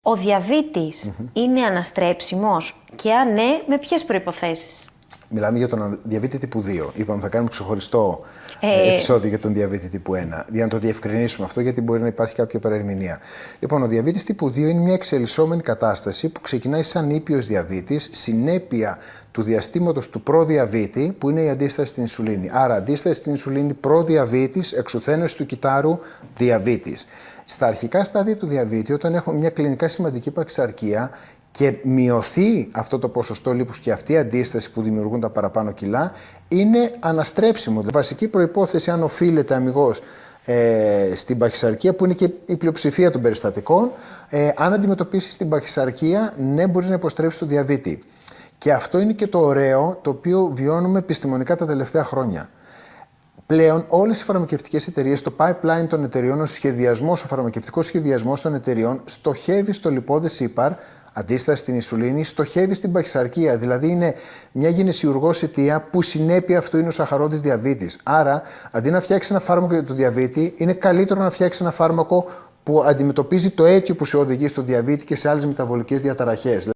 Ο διαβήτης είναι αναστρέψιμος και αν ναι, με ποιες προϋποθέσεις? Μιλάμε για τον διαβήτη τύπου 2. Είπαμε θα κάνουμε ξεχωριστό επεισόδιο για τον διαβήτη τύπου 1. Για να το διευκρινίσουμε αυτό, γιατί μπορεί να υπάρχει κάποια παρερμηνία. Λοιπόν, ο διαβήτης τύπου 2 είναι μια εξελισσόμενη κατάσταση που ξεκινάει σαν ήπιος διαβήτης, συνέπεια του διαστήματος του προδιαβήτη, που είναι η αντίσταση στην ινσουλίνη. Άρα, αντίσταση στην ινσουλίνη, προδιαβήτης, εξουθένωση του κυτάρου, διαβήτης. Στα αρχικά στάδια του διαβήτη, όταν έχουμε μια κλινικά σημαντική παχυσαρκία και μειωθεί αυτό το ποσοστό λίπους και αυτή η αντίσταση που δημιουργούν τα παραπάνω κιλά, είναι αναστρέψιμο. Βασική προϋπόθεση, αν οφείλεται αμιγώς στην παχυσαρκία, που είναι και η πλειοψηφία των περιστατικών, αν αντιμετωπίσεις την παχυσαρκία, ναι, μπορείς να υποστρέψεις το διαβήτη. Και αυτό είναι και το ωραίο, το οποίο βιώνουμε επιστημονικά τα τελευταία χρόνια. Πλέον, όλες οι φαρμακευτικές εταιρείες, το pipeline των εταιρειών, ο φαρμακευτικός σχεδιασμός των εταιρειών στοχεύει στο λιπώδες ύπαρ, αντίσταση στην ινσουλίνη, στοχεύει στην παχυσαρκία. Δηλαδή, είναι μια γενεσιουργός αιτία που συνέπεια αυτού είναι ο σαχαρώδης διαβήτης. Άρα, αντί να φτιάξει ένα φάρμακο για το διαβήτη, είναι καλύτερο να φτιάξει ένα φάρμακο που αντιμετωπίζει το αίτιο που σε οδηγεί στο διαβήτη και σε άλλες μεταβολικές διαταραχές.